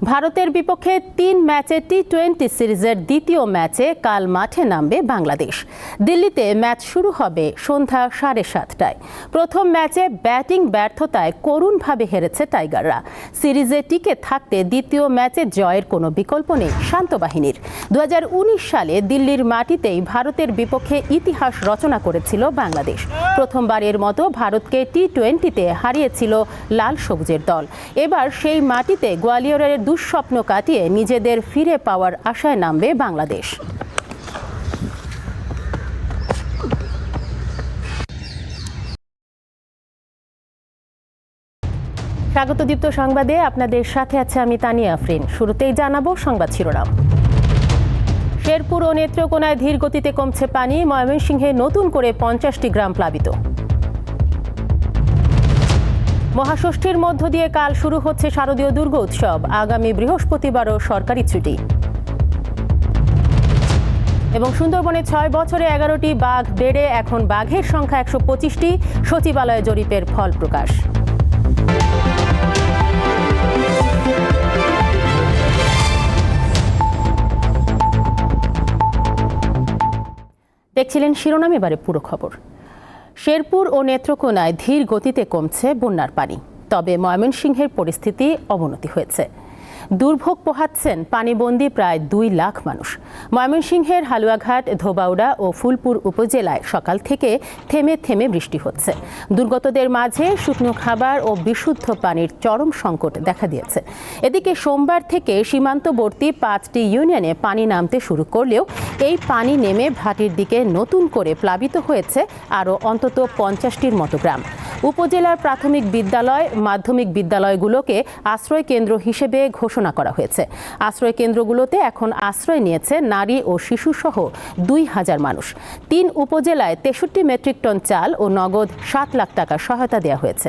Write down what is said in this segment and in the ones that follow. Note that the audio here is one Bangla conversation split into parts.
ভারতের বিপক্ষে ৩ ম্যাচে টি-20 সিরিজের দ্বিতীয় ম্যাচে কাল মাঠে নামবে বাংলাদেশ। দিল্লিতে ম্যাচ শুরু হবে সন্ধ্যা 7:30টায়। প্রথম ম্যাচে ব্যাটিং ব্যর্থতায় করুণভাবে হেরেছে টাইগাররা। সিরিজে টিকে থাকতে দ্বিতীয় ম্যাচে জয়ের কোনো বিকল্প নেই শান্ত বাহিনীর। 2019 সালে দিল্লির মাটিতেই ভারতের বিপক্ষে ইতিহাস রচনা করেছিল বাংলাদেশ। প্রথমবারের মতো ভারতকে টি-20তে হারিয়েছিল লাল সবুজের দল। এবার সেই মাটিতে গোয়ালিয়রের দুঃস্বপ্ন কাটিয়ে নিজেদের ফিরে পাওয়ার আশায় নামবে বাংলাদেশ। স্বাগত দীপ্ত সংবাদে আপনাদের সাথে আছে আমি তানিয়া আফরিন। শুরুতেই জানাবো সংবাদ শিরোনাম। শেরপুর ও নেত্রকোনায় ধীর গতিতে কমছে পানি। ময়মনসিংহে নতুন করে 50টি গ্রাম প্লাবিত। মহাষষ্ঠীর মধ্য দিয়ে কাল শুরু হচ্ছে শারদীয় দুর্গা উৎসব। আগামী বৃহস্পতিবারও সরকারি ছুটি। এবং সুন্দরবনে 6 বছরে 11টি বাঘ বেড়ে এখন বাঘের সংখ্যা 125টি। সচিবালয়ে জরিপের ফল প্রকাশ। দেখছিলেন শিরোনাম, এবারে পুরো খবর। শেরপুর ও নেত্রকোনায় ধীর গতিতে কমছে বন্যার পানি, তবে ময়মনসিংহের পরিস্থিতি অবনতি হয়েছে। দুর্ভোগ পোহাচ্ছেন পানিবন্দী প্রায় 2 লাখ মানুষ। ময়মনসিংহের হালুয়াঘাট, ধোবাউড়া ও ফুলপুর উপজেলায় সকাল থেকে থেমে থেমে বৃষ্টি হচ্ছে। দুর্গতদের মাঝে শুকনো খাবার ও বিশুদ্ধ পানির চরম সংকট দেখা দিয়েছে। এদিকে সোমবার থেকে সীমান্তবর্তী 5টি ইউনিয়নে পানি নামতে শুরু করলেও এই পানি নেমে ভাটির দিকে নতুন করে প্লাবিত হয়েছে আরও অন্তত 50টির মতো গ্রাম। উপজেলার প্রাথমিক বিদ্যালয়, মাধ্যমিক বিদ্যালয়গুলোকে আশ্রয় কেন্দ্র হিসেবে ঘোষণা করা হয়েছে। আশ্রয় কেন্দ্রগুলোতে এখন আশ্রয় নিয়েছে নারী ও শিশুসহ 2000 মানুষ। 3 উপজেলায় 63 মেট্রিক টন চাল ও নগদ 7 লাখ টাকা সহায়তা দেওয়া হয়েছে।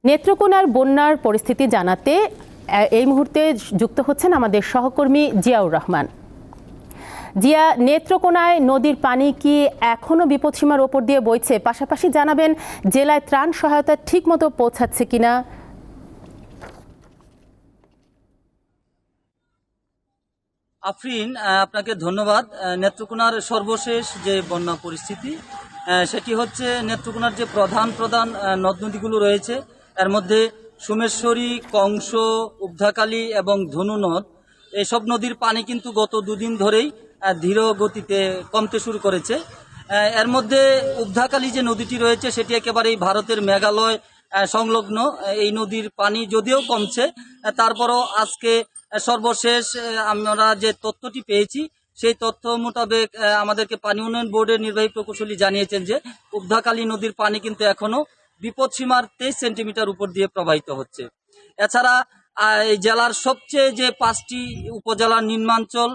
নেত্রকোনার বন্যার পরিস্থিতি জানাতে এই মুহূর্তে যুক্ত হচ্ছেন আমাদের সহকর্মী জিয়াউর রহমান। জিয়া, নেত্রকোনায় নদীর পানি কি এখনো বিপদসীমার ওপর দিয়ে বইছে? পাশাপাশি জানাবেন জেলায় ত্রাণ সহায়তা ঠিকমতো পৌঁছাচ্ছে কিনা। আফরিন, আপনাকে ধন্যবাদ। নেত্রকোনার সর্বশেষ যে বন্যা পরিস্থিতি সেটি হচ্ছে নেত্রকোনার যে প্রধান নদ নদীগুলো রয়েছে এর মধ্যে সোমেশ্বরী, কংস, উবধাকালী এবং ধনু নদ, এসব নদীর পানি কিন্তু গত 2 দিন ধরেই ধীর গতিতে কমতে শুরু করেছে। এর মধ্যে উবধাকালী যে নদীটি রয়েছে সেটি একেবারেই ভারতের মেঘালয় সংলগ্ন। এই নদীর পানি যদিও কমছে, তারপরও আজকে সর্বশেষ আমরা যে তথ্যটি পেয়েছি সেই তথ্য মোতাবেক আমাদেরকে পানি উন্নয়ন বোর্ডের নির্বাহী প্রকৌশলী জানিয়েছেন যে উবধাকালী নদীর পানি কিন্তু এখনো বিপদসীমার 23 সেন্টিমিটার উপর দিয়ে প্রবাহিত হচ্ছে। এছাড়া এই জেলার সবচেয়ে যে 5টি উপজেলার নিম্নাঞ্চল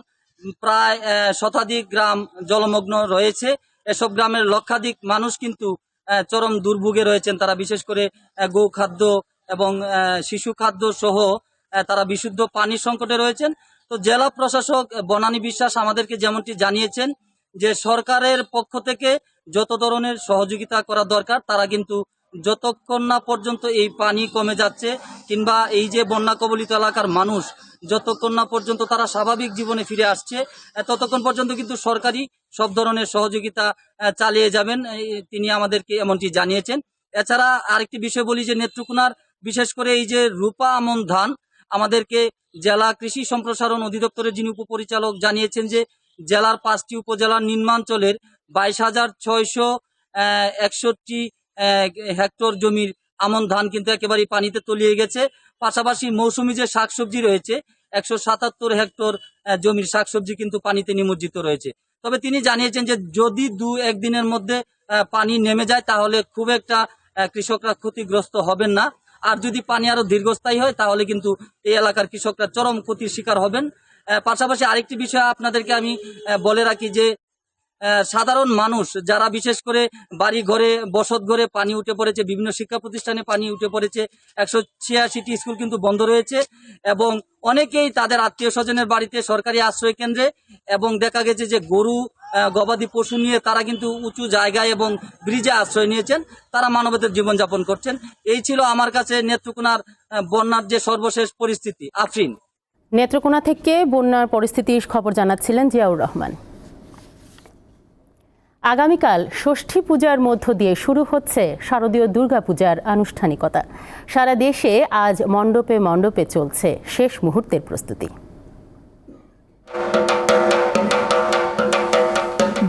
প্রায় শতাধিক গ্রাম জলমগ্ন রয়েছে। এসব গ্রামের লক্ষাধিক মানুষ কিন্তু চরম দুর্ভোগে রয়েছেন। তারা বিশেষ করে গোখাদ্য এবং শিশু খাদ্য সহ তারা বিশুদ্ধ পানির সংকটে রয়েছেন। তো জেলা প্রশাসক বনানী বিশ্বাস আমাদেরকে যেমনটি জানিয়েছেন যে সরকারের পক্ষ থেকে যত ধরনের সহযোগিতা করা দরকার তারা কিন্তু যতক্ষণ না পর্যন্ত এই পানি কমে যাচ্ছে কিংবা এই যে বন্যা কবলিত এলাকার মানুষ যতক্ষণ না পর্যন্ত তারা স্বাভাবিক জীবনে ফিরে আসছে ততক্ষণ পর্যন্ত কিন্তু সরকারি সব ধরনের সহযোগিতা চালিয়ে যাবেন, তিনি আমাদেরকে এমনটি জানিয়েছেন। এছাড়া আরেকটি বিষয় বলি যে নেত্রকোনার বিশেষ করে এই যে রূপা আমন ধান, আমাদেরকে জেলা কৃষি সম্প্রসারণ অধিদপ্তরের যিনি উপপরিচালক জানিয়েছেন যে জেলার 5টি উপজেলার নিম্নাঞ্চলের 22,661 হেক্টর জমির আমন ধান কিন্তু একেবারেই পানিতে তলিয়ে গেছে। পাশাপাশি মৌসুমী যে শাকসবজি রয়েছে 177 হেক্টর জমির শাকসবজি কিন্তু পানিতে নিমজ্জিত রয়েছে। তবে তিনি জানিয়েছেন যে যদি 2-1 দিনের মধ্যে পানি নেমে যায় তাহলে খুব একটা কৃষকরা ক্ষতিগ্রস্ত হবেন না। আর যদি পানি আরো দীর্ঘস্থায়ী হয় তাহলে কিন্তু এই এলাকার কৃষকরা চরম ক্ষতির শিকার হবেন। পাশাপাশি আরেকটি বিষয় আপনাদেরকে আমি বলে রাখি যে সাধারণ মানুষ যারা বিশেষ করে বাড়ি ঘরে বসত ঘরে পানি উঠে পড়েছে, বিভিন্ন শিক্ষা প্রতিষ্ঠানে পানি উঠে পড়েছে, 186টি স্কুল কিন্তু বন্ধ রয়েছে এবং অনেকেই তাদের আত্মীয় স্বজনের বাড়িতে সরকারি আশ্রয় কেন্দ্রে এবং দেখা গেছে যে গরু গবাদি পশু নিয়ে তারা কিন্তু উঁচু জায়গায় এবং ব্রিজে আশ্রয় নিয়েছেন, তারা মানবেতর জীবনযাপন করছেন। এই ছিল আমার কাছে নেত্রকোনার বন্যার যে সর্বশেষ পরিস্থিতি। আফরিন। নেত্রকোনা থেকে বন্যার পরিস্থিতির খবর জানাচ্ছিলেন জিয়াউর রহমান। আগামীকাল ষষ্ঠী পূজার মধ্য দিয়ে শুরু হচ্ছে শারদীয় দুর্গাপূজার আনুষ্ঠানিকতা। সারা দেশে আজ মণ্ডপে মণ্ডপে চলছে শেষ মুহূর্তের প্রস্তুতি।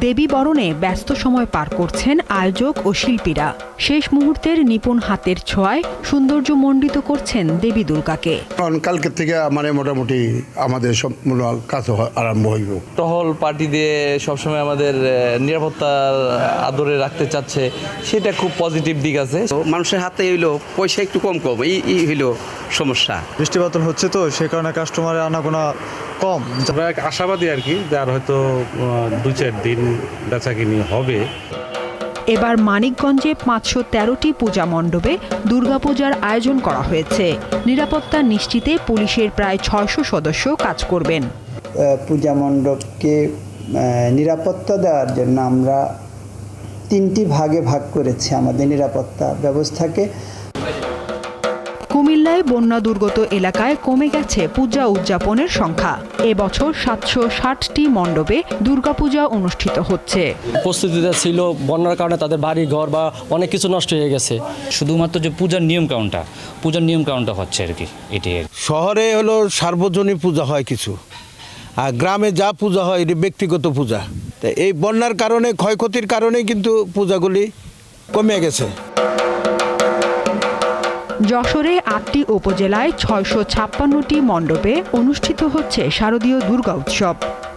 দেবী বরণে ব্যস্ত সময় পার করছেন আয়োজক ও শিল্পীরা। শেষ মুহূর্তের নিপুণ হাতের ছোঁয়ায় সৌন্দর্য মণ্ডিত করছেন দেবী দুর্গাকে। কালকের থেকে মোটামুটি আমাদের সব কাজ আরম্ভ হইব। টহল পার্টি দিয়ে সবসময় আমাদের নিরাপত্তার আদরে রাখতে চাচ্ছে, সেটা খুব পজিটিভ দিক আছে। মানুষের হাতে হইলো পয়সা একটু কম এই হইলো সমস্যা। বৃষ্টিপাত হচ্ছে তো সে কারণে কাস্টমারের আনাগোনা কম। আমরা আশাবাদী আর কি, যার হয়তো 2-4 দিন বেচাকিনি হবে। এবার মানিকগঞ্জে 513টি পূজা মণ্ডপে দুর্গাপূজার আয়োজন করা হয়েছে। নিরাপত্তা নিশ্চিতে পুলিশের প্রায় 600 সদস্য কাজ করবেন। পূজা মণ্ডপকে নিরাপত্তা দেওয়ার জন্য আমরা 3টি ভাগে ভাগ করেছি আমাদের নিরাপত্তা ব্যবস্থাকে। কুমিল্লায় বন্যা দুর্গত এলাকায় কমে গেছে পূজা উদযাপনের সংখ্যা। এবছর 760টি মণ্ডপে দুর্গাপূজা অনুষ্ঠিত হচ্ছে। প্রস্তুতিটা ছিল, বন্যার কারণে তাদের বাড়ি ঘর বা অনেক কিছু নষ্ট হয়ে গেছে। শুধুমাত্র যে পূজার নিয়ম কাউন্টটা হচ্ছে আর কি। এটাই শহরে হলো সার্বজনীন পূজা হয় কিছু, আর গ্রামে যা পূজা হয় এটি ব্যক্তিগত পূজা। তো এই বন্যার কারণে ক্ষয়ক্ষতির কারণে কিন্তু পূজাগুলি কমে গেছে। যশোরে 8টি উপজেলায় 656টি মণ্ডপে অনুষ্ঠিত হচ্ছে শারদীয় দুর্গা উৎসব।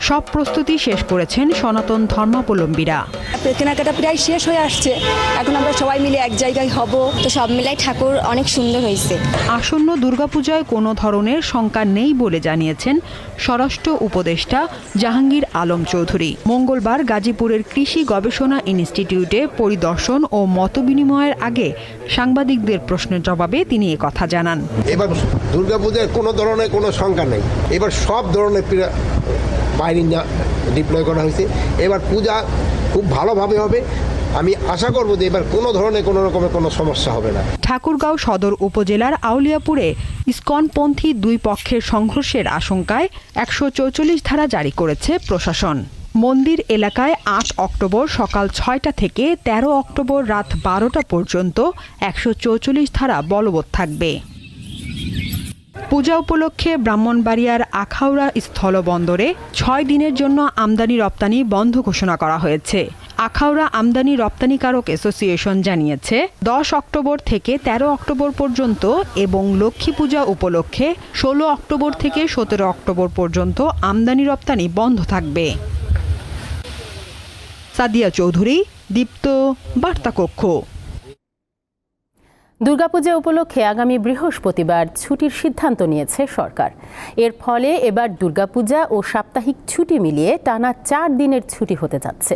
সব প্রস্তুতি শেষ করেছেন সনাতন ধর্মাবলম্বীরা। কেনাকাটা প্রায় শেষ হয়ে আসছে, এখন আমরা সবাই মিলে এক জায়গায় হব, তো সব মিলাই ঠাকুর অনেক সুন্দর হয়েছে। আসন্ন দুর্গাপূজায় কোনো ধরনের শঙ্কা নেই বলে জানিয়েছেন স্বরাষ্ট্র উপদেষ্টা জাহাঙ্গীর আলম চৌধুরী। মঙ্গলবার গাজীপুরের কৃষি গবেষণা ইনস্টিটিউটে পরিদর্শন ও মতবিনিময়ের আগে সাংবাদিকদের প্রশ্নের জবাবে তিনি একথা জানান। এবার দুর্গাপূজার কোনো ধরনের কোনো শঙ্কা নেই। এবার সব ধরনের বাহিনী ডিপ্লয় করা হয়েছে। এবার পূজা খুব ভালোভাবে হবে। আমি আশা করব যে এবার কোনো ধরনের কোনো রকমের কোনো সমস্যা হবে না। ঠাকুরগাঁও সদর উপজেলার আউলিয়াপুরে ইসকনপন্থী দুই পক্ষের সংঘর্ষের আশঙ্কায় 144 ধারা জারি করেছে প্রশাসন। মন্দির এলাকায় 8 অক্টোবর সকাল 6টা থেকে 13 অক্টোবর রাত 12টা পর্যন্ত 144 ধারা বলবৎ থাকবে। পূজা উপলক্ষে ব্রাহ্মণবাড়িয়ার আখাউড়া স্থলবন্দরে 6 দিনের জন্য আমদানি রপ্তানি বন্ধ ঘোষণা করা হয়েছে। আখাউড়া আমদানি রপ্তানিকারক অ্যাসোসিয়েশন জানিয়েছে 10 অক্টোবর থেকে 13 অক্টোবর পর্যন্ত এবং লক্ষ্মী পূজা উপলক্ষে 16 অক্টোবর থেকে 17 অক্টোবর পর্যন্ত আমদানি রপ্তানি বন্ধ থাকবে। সাদিয়া চৌধুরী, দীপ্ত, বার্তাকক্ষ। দুর্গাপূজা উপলক্ষে আগামী বৃহস্পতিবার ছুটির সিদ্ধান্ত নিয়েছে সরকার। এর ফলে এবার দুর্গাপূজা ও সাপ্তাহিক ছুটি মিলিয়ে টানা 4 দিনের ছুটি হতে যাচ্ছে।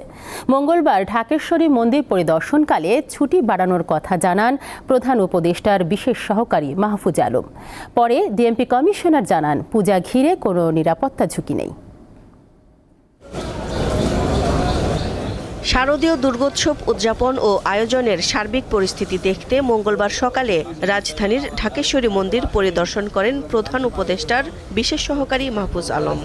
মঙ্গলবার ঢাকেশ্বরী মন্দির পরিদর্শনকালে ছুটি বাড়ানোর কথা জানান প্রধান উপদেষ্টার বিশেষ সহকারী মাহফুজ আলম। পরে ডিএমপি কমিশনার জানান, পূজা ঘিরে কোনো নিরাপত্তা ঝুঁকি নেই। শারদীয় দুর্গোৎসব উদযাপন ও আয়োজনের সার্বিক পরিস্থিতি দেখতে মঙ্গলবার সকালে রাজধানীর ঢাকেশ্বরী মন্দির পরিদর্শন করেন প্রধান উপদেষ্টার বিশেষ সহকারী মাহফুজ আলম।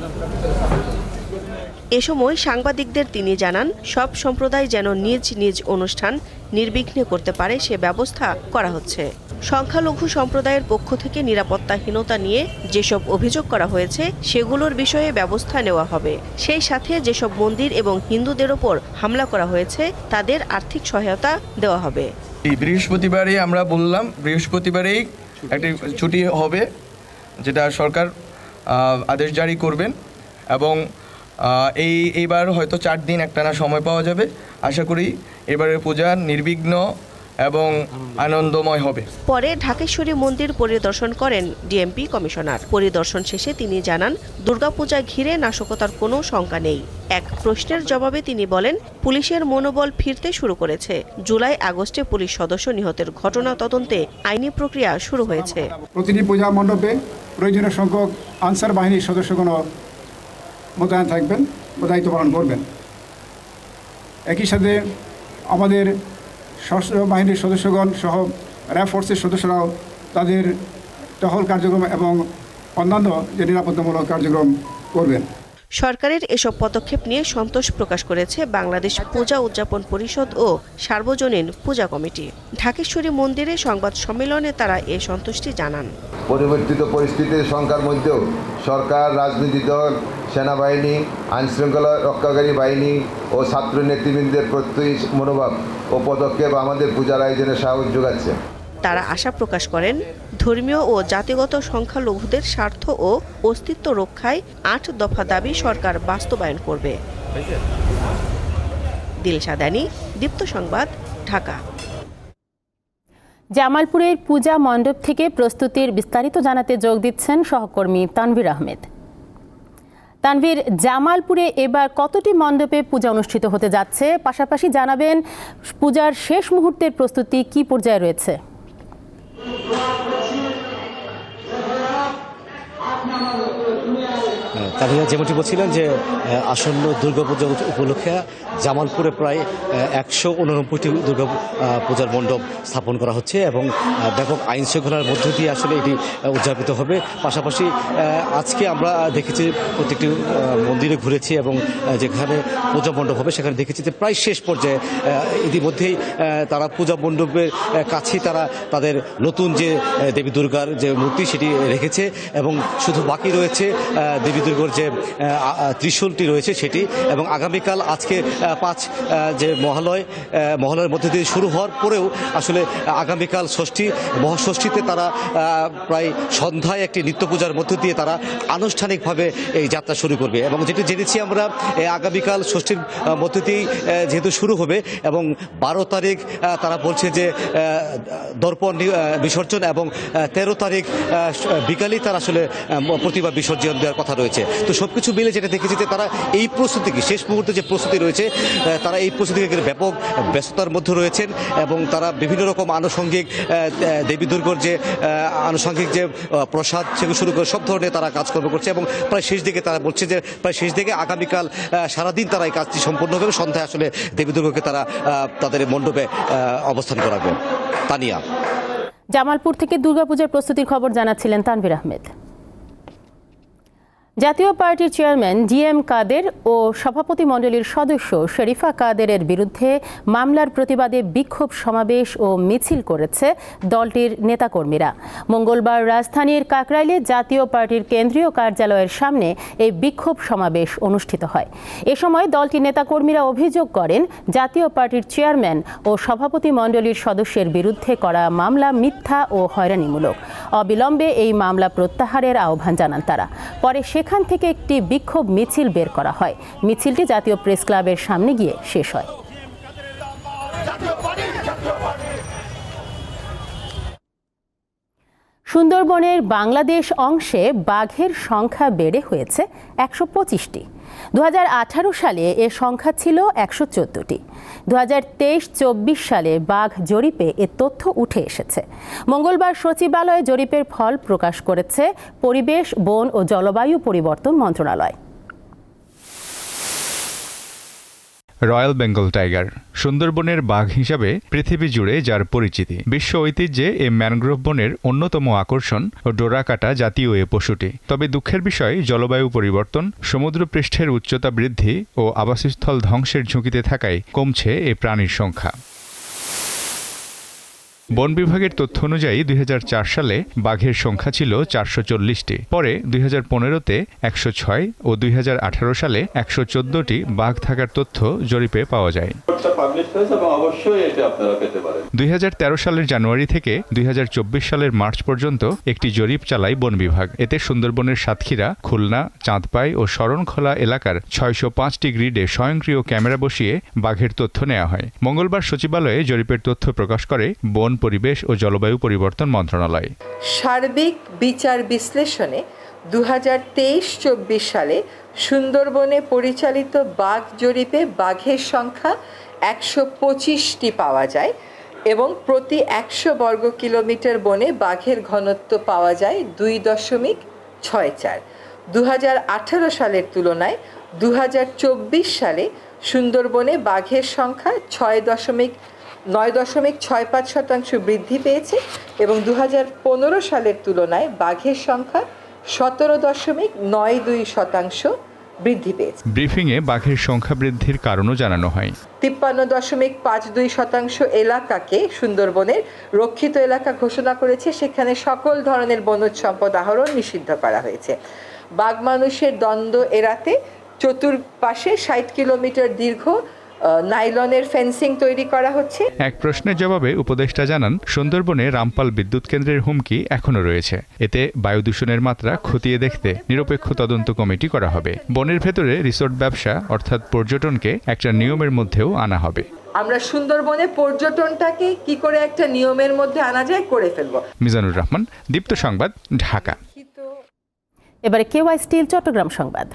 এ সময় সাংবাদিকদের তিনি জানান, সব সম্প্রদায় যেন নিজ নিজ অনুষ্ঠান নির্বিঘ্নে করতে পারে সে ব্যবস্থা করা হচ্ছে। সংখ্যালঘু সম্প্রদায়ের পক্ষ থেকে নিরাপত্তাহীনতা নিয়ে যেসব অভিযোগ করা হয়েছে সেগুলোর বিষয়ে ব্যবস্থা নেওয়া হবে। সেই সাথে যেসব মন্দির এবং হিন্দুদের ওপর হামলা করা হয়েছে তাদের আর্থিক সহায়তা দেওয়া হবে। বৃহস্পতিবারই আমরা বললাম, বৃহস্পতিবারেই একটি ছুটি হবে, যেটা সরকার আদেশ জারি করবেন এবং এইবার হয়তো 4 দিন একটানা সময় পাওয়া যাবে। আশা করি এবারের পূজা নির্বিঘ্ন এবং আনন্দময় হবে। পরে ঢাকেশ্বরী মন্দির পরিদর্শন করেন ডিএমপি কমিশনার। পরিদর্শন শেষে তিনি জানান, দুর্গাপূজা ঘিরে নাশকতার কোনো শঙ্কা নেই। এক প্রশ্নের জবাবে তিনি বলেন, পুলিশের মনোবল ফিরতে শুরু করেছে। জুলাই আগস্টে পুলিশ সদস্য নিহতের ঘটনা তদন্তে আইনি প্রক্রিয়া শুরু হয়েছে। প্রতিটি পূজা মণ্ডপে প্রয়োজনীয় সংখ্যক আনসার বাহিনীর সদস্যগণ মোতায়েন থাকবেন ও দায়িত্ব পালন করবেন। একই সাথে আমাদের সশস্ত্র বাহিনীর সদস্যগণ সহ র্যাব ফোর্সের সদস্যরাও তাদের টহল কার্যক্রম এবং অন্যান্য যে নিরাপত্তামূলক কার্যক্রম করবেন। সরকারের এসব পদক্ষেপ নিয়ে সন্তোষ প্রকাশ করেছে বাংলাদেশ পূজা উদযাপন পরিষদ ও সার্বজনীন পূজা কমিটি। ঢাকেশ্বরী মন্দিরে সংবাদ সম্মেলনে তারা এ সন্তুষ্টি জানান। পরিবর্তিত পরিস্থিতির সংখ্যার মধ্যেও সরকার, রাজনৈতিক দল, সেনাবাহিনী, আইনশৃঙ্খলা রক্ষাকারী বাহিনী ও ছাত্র নেতৃবৃন্দের প্রত্যয়ী মনোভাব ও পদক্ষেপ আমাদের পূজার আয়োজনে সাহস যোগাচ্ছে। তারা আশা প্রকাশ করেন ধর্মীয় ও জাতিগত সংখ্যালঘুদের স্বার্থ ও অস্তিত্ব রক্ষায় ৮ দফা দাবি সরকার বাস্তবায়ন করবে। দিলশা দানি, দীপ্ত সংবাদ, ঢাকা। জামালপুরের পূজা মণ্ডপ থেকে প্রস্তুতির বিস্তারিত জানাতে যোগ দিচ্ছেন সহকর্মী তানভীর আহমেদ। তানভীর, জামালপুরে এবার কতটি মণ্ডপে পূজা অনুষ্ঠিত হতে যাচ্ছে, পাশাপাশি জানাবেন পূজার শেষ মুহূর্তের প্রস্তুতি কি পর্যায়ে রয়েছে? তানিয়া যেমনটি বলছিলেন যে আসন্ন দুর্গাপূজা উপলক্ষে জামালপুরে প্রায় ১৮৯টি দুর্গা পূজার মণ্ডপ স্থাপন করা হচ্ছে এবং ব্যাপক আইন শৃঙ্খলার মধ্য দিয়ে আসলে এটি উদযাপিত হবে। পাশাপাশি আজকে আমরা দেখেছি প্রত্যেকটি মন্দিরে ঘুরেছি এবং যেখানে পূজা মণ্ডপ হবে সেখানে দেখেছি যে প্রায় শেষ পর্যায়ে ইতিমধ্যেই তারা পূজা মণ্ডপের কাছেই তারা তাদের নতুন যে দেবী দুর্গার যে মূর্তি সেটি রেখেছে এবং শুধু বাকি রয়েছে দেবী দুর্গার যে ত্রিশূলটি রয়েছে সেটি। এবং আগামীকাল আজকে ৫ যে মহালয়ের মধ্যে দিয়ে শুরু হওয়ার পরেও আসলে আগামীকাল ষষ্ঠী, মহাষষ্ঠীতে তারা প্রায় সন্ধ্যায় একটি নিত্য পূজার মধ্য দিয়ে তারা আনুষ্ঠানিকভাবে এই যাত্রা শুরু করবে। এবং যেটি জেনেছি আমরা আগামীকাল ষষ্ঠীর মধ্য দিয়েই যেহেতু শুরু হবে এবং ১২ তারিখ তারা বলছে যে দর্পণ বিসর্জন এবং ১৩ তারিখ বিকালেই তারা আসলে প্রতিমা বিসর্জন দেওয়ার কথা রয়েছে। তো সবকিছু মিলে যেটা দেখেছি যে তারা এই প্রস্তুতিকে শেষ মুহূর্তে যে প্রস্তুতি রয়েছে তারা এই প্রস্তুতিকে ব্যাপক ব্যস্ততার মধ্যে রয়েছেন এবং তারা বিভিন্ন রকম আনুষঙ্গিক দেবী দুর্গার যে আনুষঙ্গিক যে প্রসাদ সেগুলো শুরু করে সব ধরনের তারা কাজকর্ম করছে এবং প্রায় শেষ দিকে তারা বলছে যে প্রায় শেষ দিকে আগামীকাল সারাদিন তারা এই কাজটি সম্পন্ন হবে। সন্ধ্যায় আসলে দেবী দুর্গাকে তারা তাদের মণ্ডপে অবস্থান করাবে। তানিয়া, জামালপুর থেকে দুর্গাপূজার প্রস্তুতির খবর জানাচ্ছিলেন তানভীর আহমেদ। জাতীয় পার্টির চেয়ারম্যান ডিএম কাদের ও সভাপতি মণ্ডলীর সদস্য শরীফা কাদেরের বিরুদ্ধে মামলার প্রতিবাদে বিক্ষোভ সমাবেশ ও মিছিল করেছে দলটির নেতাকর্মীরা। মঙ্গলবার রাজধানীর কাকরাইলে জাতীয় পার্টির কেন্দ্রীয় কার্যালয়ের সামনে এই বিক্ষোভ সমাবেশ অনুষ্ঠিত হয়। এ সময় দলটির নেতাকর্মীরা অভিযোগ করেন জাতীয় পার্টির চেয়ারম্যান ও সভাপতি মণ্ডলীর সদস্যের বিরুদ্ধে করা মামলা মিথ্যা ও হয়রানিমূলক। অবিলম্বে এই মামলা প্রত্যাহারের আহ্বান জানান তারা। পরে সেখান থেকে একটি বিক্ষোভ মিছিল বের করা হয়। মিছিলটি জাতীয় প্রেস ক্লাবের সামনে গিয়ে শেষ হয়। সুন্দরবনের বাংলাদেশ অংশে বাঘের সংখ্যা বেড়ে হয়েছে ১২৫টি। ২০১৮ সালে এ সংখ্যা ছিল ১১৪টি। ২০২৩-২৪ সালে বাঘ জরিপে এ তথ্য উঠে এসেছে। মঙ্গলবার সচিবালয়ে জরিপের ফল প্রকাশ করেছে পরিবেশ, বন ও জলবায়ু পরিবর্তন মন্ত্রণালয়। রয়্যাল বেঙ্গল টাইগার সুন্দরবনের বাঘ হিসাবে পৃথিবী জুড়ে যার পরিচিতি। বিশ্ব ঐতিহ্যে এ ম্যানগ্রোভ বনের অন্যতম আকর্ষণ ও ডোরাকাটা জাতীয় এ পশুটি। তবে দুঃখের বিষয়, জলবায়ু পরিবর্তন, সমুদ্রপৃষ্ঠের উচ্চতা বৃদ্ধি ও আবাসস্থল ধ্বংসের ঝুঁকিতে থাকায় কমছে এ প্রাণীর সংখ্যা। বন বিভাগের তথ্য অনুযায়ী ২০০৪ সালে বাঘের সংখ্যা ছিল ৪৪০টি। পরে ২০১৫-তে ১০৬ ও ২০১৮ সালে ১১৪টি বাঘ থাকার তথ্য জরিপে পাওয়া যায়। ২০১৩ সালের জানুয়ারি থেকে ২০২৪ সালের মার্চ পর্যন্ত একটি জরিপ চালায় বন বিভাগ। এতে সুন্দরবনের সাতক্ষীরা, খুলনা, চাঁদপাই ও শরণখোলা এলাকার ৬০৫টি গ্রিডে স্বয়ংক্রিয় ক্যামেরা বসিয়ে বাঘের তথ্য নেওয়া হয়। মঙ্গলবার সচিবালয়ে জরিপের তথ্য প্রকাশ করে বন, পরিবেশ ও জলবায়ু পরিবর্তন মন্ত্রণালয়। সার্বিক বিচার বিশ্লেষণে ২০২৩-২৪ সালে সুন্দরবনে পরিচালিত বাঘ জরিপে বাঘের সংখ্যা ১২৫টি পাওয়া যায় এবং প্রতি ১০০ বর্গ কিলোমিটার বনে বাঘের ঘনত্ব পাওয়া যায় ২.৬৪। 2018 সালের তুলনায় 2024 সালে সুন্দরবনে বাঘের সংখ্যা 9.65% বৃদ্ধি পেয়েছে এবং 2015 সালের তুলনায় বাঘের সংখ্যা 17.92% বৃদ্ধি পেয়েছে। ব্রিফিংয়ে বাঘের সংখ্যা বৃদ্ধির কারণও জানানো হয়। 53.52% এলাকাকে সুন্দরবনের রক্ষিত এলাকা ঘোষণা করেছে। সেখানে সকল ধরনের বনজ সম্পদ আহরণ নিষিদ্ধ করা হয়েছে। বাঘ মানুষের দ্বন্দ্ব এড়াতে চতুর্পাশে 60 কিলোমিটার দীর্ঘ নাইলনের ফেন্সিং তৈরি করা হচ্ছে। এক প্রশ্নের জবাবে উপদেষ্টা জানান, সুন্দরবনে রামপাল বিদ্যুৎ কেন্দ্রের হুমকি এখনো রয়েছে। এতে বায়ু দূষণের মাত্রা খতিয়ে দেখতে নিরপেক্ষ তদন্ত কমিটি করা হবে। বনের ভেতরে রিসোর্ট ব্যবসা অর্থাৎ পর্যটনকে একটা নিয়মের মধ্যেও আনা হবে। আমরা সুন্দরবনে পর্যটনটাকে কি করে একটা নিয়মের মধ্যে আনা যায় করে ফেলবো। মিজানুর রহমান, দীপ্ত সংবাদ, ঢাকা। এবারে কেওয়াই স্টিল চট্টগ্রাম সংবাদ।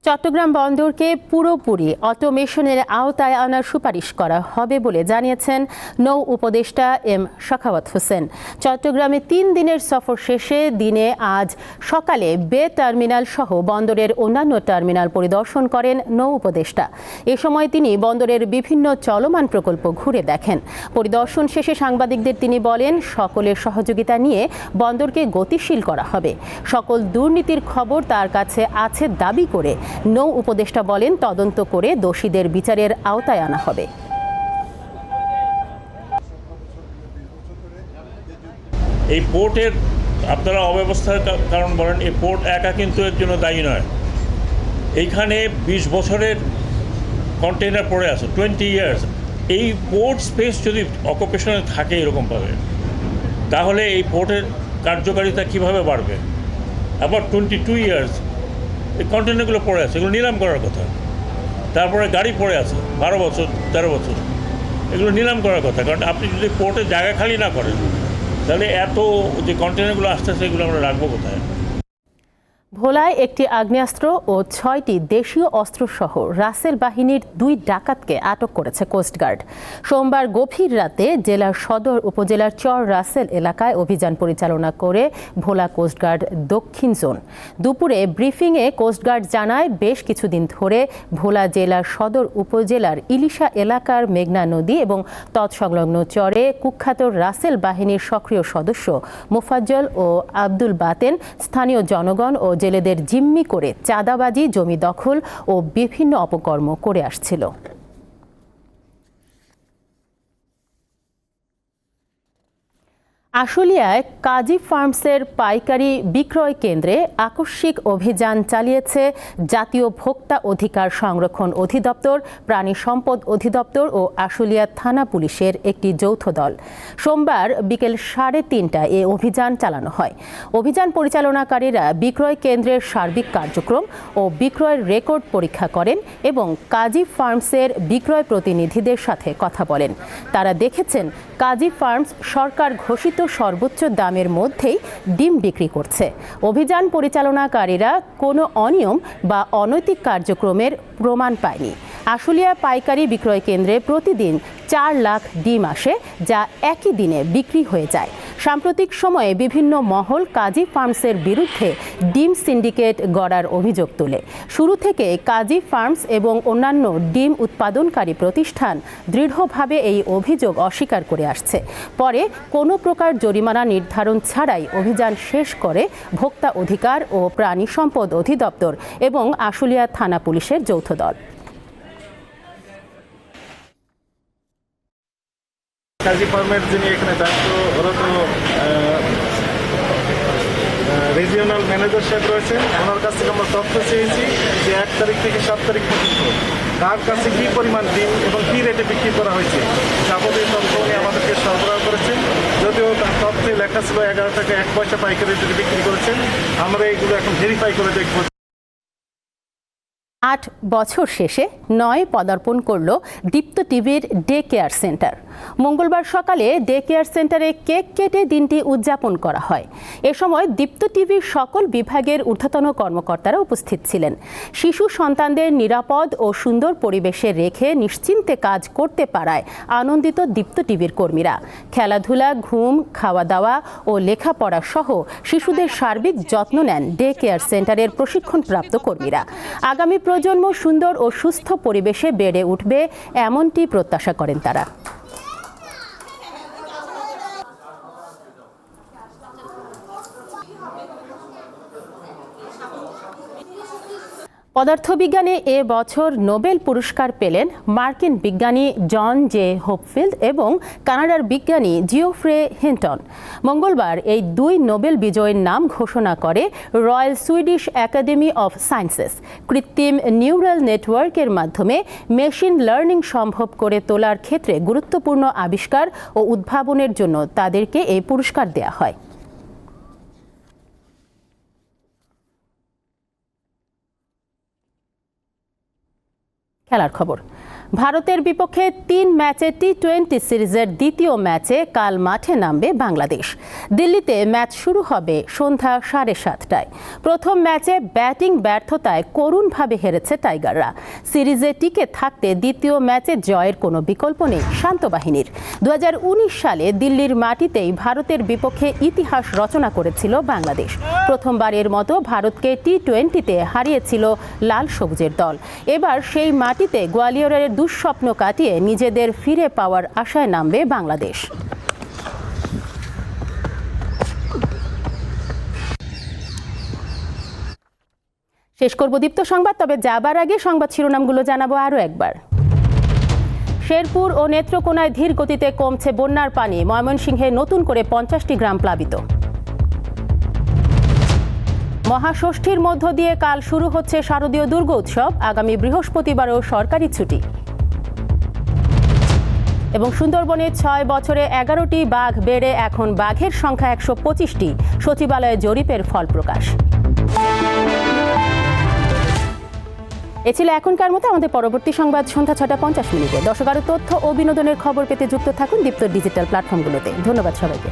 চট্টগ্রাম বন্দরকে পুরোপুরি অটোমেশনের আওতায় আনার সুপারিশ করা হবে বলে জানিয়েছেন নৌ উপদেষ্টা এম সাখাওয়াত হোসেন। চট্টগ্রামে 3 দিনের সফর শেষে দিনে আজ সকালে বে টার্মিনাল সহ বন্দরের অন্যান্য টার্মিনাল পরিদর্শন করেন নৌ উপদেষ্টা। এ সময় তিনি বন্দরের বিভিন্ন চলমান প্রকল্প ঘুরে দেখেন। পরিদর্শন শেষে সাংবাদিকদের তিনি বলেন, সকলের সহযোগিতা নিয়ে বন্দরকে গতিশীল করা হবে। সকল দুর্নীতির খবর তার কাছে আছে দাবি করে নৌ উপদেষ্টা বলেন, তদন্ত করে দোষীদের বিচারের আওতায় আনা হবে। এই পোর্টের আপনারা অব্যবস্থার কারণ বলেন, এই পোর্ট একা কিন্তু এর জন্য দায়ী নয়। এইখানে 20 বছরের কন্টেইনার পড়ে আছে, 20 ইয়ার্স। এই পোর্ট স্পেস যদি অকুপেশনে থাকে এরকমভাবে, তাহলে এই পোর্টের কার্যকারিতা কিভাবে বাড়বে? আবার 22 ইয়ার্স এই কন্টেনারগুলো পড়ে আছে, এগুলো নিলাম করার কথা। তারপরে গাড়ি পড়ে আছে 12 বছর 13 বছর, এগুলো নিলাম করার কথা। কারণ আপনি যদি পোর্টে জায়গা খালি না করেন, তাহলে এত যে কন্টেনারগুলো আসতেছে এগুলো আমরা রাখবো কোথায়? ভোলায় একটি আগ্নেয়াস্ত্র ও 6টি দেশীয় অস্ত্রসহ রাসেল বাহিনীর 2 ডাকাতকে আটক করেছে কোস্টগার্ড। সোমবার গভীর রাতে জেলার সদর উপজেলার চর রাসেল এলাকায় অভিযান পরিচালনা করে ভোলা কোস্টগার্ড দক্ষিণ জোন। দুপুরে ব্রিফিংয়ে কোস্টগার্ড জানায়, বেশ কিছুদিন ধরে ভোলা জেলার সদর উপজেলার ইলিশা এলাকার মেঘনা নদী এবং তৎসংলগ্ন চরে কুখ্যাত রাসেল বাহিনীর সক্রিয় সদস্য মোফাজ্জল ও আব্দুল বাতেন স্থানীয় জনগণ ও জেলেদের জিম্মি করে চাঁদাবাজি, জমি দখল ও বিভিন্ন অপকর্ম করে আসছিল। আশুলিয়ায় কাজী ফার্মসের পাইকারি বিক্রয় কেন্দ্রে আকস্মিক অভিযান চালিয়েছে জাতীয় ভোক্তা অধিকার সংরক্ষণ অধিদপ্তর, প্রাণী সম্পদ অধিদপ্তর ও আশুলিয়া থানা পুলিশের একটি যৌথ দল। সোমবার বিকেল 3:30টায় এ অভিযান চালানো হয়। অভিযান পরিচালনাকারীরা বিক্রয় কেন্দ্রের সার্বিক কার্যক্রম ও বিক্রয়ের রেকর্ড পরীক্ষা করেন এবং কাজী ফার্মসের বিক্রয় প্রতিনিধিদের সাথে কথা বলেন। তারা দেখেছেন কাজী ফার্মস সরকার ঘোষিত সর্বোচ্চ দামের মধ্যেই ডিম বিক্রি করছে। অভিযান পরিচালনাকারীরা কোনো অনিয়ম বা অনৈতিক কার্যক্রমের প্রমাণ পায়নি। আশুলিয়া পাইকারি বিক্রয় কেন্দ্রে প্রতিদিন 4 লাখ ডিম আসে, যা একই দিনে বিক্রি হয়ে যায়। সাম্প্রতিক সময়ে বিভিন্ন মহল কাজী ফার্মসের বিরুদ্ধে ডিম সিন্ডিকেট গড়ার অভিযোগ তোলে। শুরু থেকে কাজী ফার্মস এবং অন্যান্য ডিম উৎপাদনকারী প্রতিষ্ঠান দৃঢ়ভাবে এই অভিযোগ অস্বীকার করে আসছে। পরে কোনো প্রকার জরিমানা নির্ধারণ ছাড়াই অভিযান শেষ করে ভোক্তা অধিকার ও প্রাণী সম্পদ অধিদপ্তর এবং আশুলিয়া থানা পুলিশের যৌথ দল। কাজী ফার্মের যিনি এখানে দায়িত্বরত রিজিওনাল ম্যানেজার সাহেব রয়েছেন, ওনার কাছ থেকে আমরা তথ্য চেয়েছি যে 1 তারিখ থেকে 7 তারিখ পর্যন্ত কার কাছে কী পরিমাণ ডিম এবং কী রেটে বিক্রি করা হয়েছে যাবতীয় তথ্য উনি আমাদেরকে সরবরাহ করেছেন। যদিও তার তথ্যে লেখা ছিল 11 টাকা 1 পয়সা পাইকারি রেটে বিক্রি করেছেন। আমরা এইগুলো এখন ভেরিফাই করে দেখব। 8 বছর শেষে 9 পদার্পণ করল দীপ্ত টিভির ডে কেয়ার সেন্টার। মঙ্গলবার সকালে ডে কেয়ার সেন্টারে কেক কেটে দিনটি উদযাপন করা হয়। এ সময় দীপ্ত টিভির সকল বিভাগের ঊর্ধ্বতন কর্মকর্তারা উপস্থিত ছিলেন। শিশু সন্তানদের নিরাপদ ও সুন্দর পরিবেশে রেখে নিশ্চিন্তে কাজ করতে পারায় আনন্দিত দীপ্ত টিভির কর্মীরা। খেলাধুলা, ঘুম, খাওয়া দাওয়া ও লেখাপড়া সহ শিশুদের সার্বিক যত্ন নেন ডে কেয়ার সেন্টারের প্রশিক্ষণপ্রাপ্ত কর্মীরা। আগামী প্রজন্ম সুন্দর ও সুস্থ পরিবেশে বেড়ে উঠবে এমনটি প্রত্যাশা করেন তারা। পদার্থবিজ্ঞানে এ বছর নোবেল পুরস্কার পেলেন মার্কিন বিজ্ঞানী জন জে হোপফিল্ড এবং কানাডার বিজ্ঞানী জিওফ্রে হিন্টন। মঙ্গলবার এই দুই নোবেল বিজয়ীর নাম ঘোষণা করে royal Swedish academy of sciences. কৃত্রিম নিউরাল নেটওয়ার্কের মাধ্যমে মেশিন লার্নিং সম্ভব করে তোলার ক্ষেত্রে গুরুত্বপূর্ণ আবিষ্কার ও উদ্ভাবনের জন্য তাদেরকে এই পুরস্কার দেয়া হয়। খেলার খবর। ভারতের বিপক্ষে 3 ম্যাচে টি-20 সিরিজের দ্বিতীয় ম্যাচে কাল মাঠে নামবে বাংলাদেশ। দিল্লিতে ম্যাচ শুরু হবে সন্ধ্যা 7:30টায়। প্রথম ম্যাচে ব্যাটিং ব্যর্থতায় করুণভাবে হেরেছে টাইগাররা। সিরিজে টিকে থাকতে দ্বিতীয় ম্যাচে জয়ের কোনো বিকল্প নেই শান্ত বাহিনীর। 2019 সালে দিল্লির মাটিতেই ভারতের বিপক্ষে ইতিহাস রচনা করেছিল বাংলাদেশ। প্রথমবারের মতো ভারতকে টি-20তে হারিয়েছিল লাল সবুজের দল। এবার সেই মাটিতে গোয়ালিয়রের দুঃস্বপ্ন কাটিয়ে নিজেদের ফিরে পাওয়ার আশায় নামবে বাংলাদেশ। শেষ করব দীপ্ত সংবাদ, তবে যাবার আগে সংবাদ শিরোনামগুলো জানাবো আরও একবার। শেরপুর ও নেত্রকোনায় ধীর গতিতে কমছে বন্যার পানি। ময়মনসিংহে নতুন করে 50টি গ্রাম প্লাবিত। মহাষষ্ঠীর মধ্য দিয়ে কাল শুরু হচ্ছে শারদীয় দুর্গোৎসব। আগামী বৃহস্পতিবারও সরকারি ছুটি। এবং সুন্দরবনে 6 বছরে 11টি বাঘ বেড়ে এখন বাঘের সংখ্যা 125টি। সচিবালয়ে জরিপের ফল প্রকাশ। এ ছিল এখনকার মতো। আমাদের পরবর্তী সংবাদ সন্ধ্যা 6:50। দর্শক, আরও তথ্য ও বিনোদনের খবর পেতে যুক্ত থাকুন দীপ্ত ডিজিটাল প্ল্যাটফর্মগুলোতে। ধন্যবাদ সবাইকে।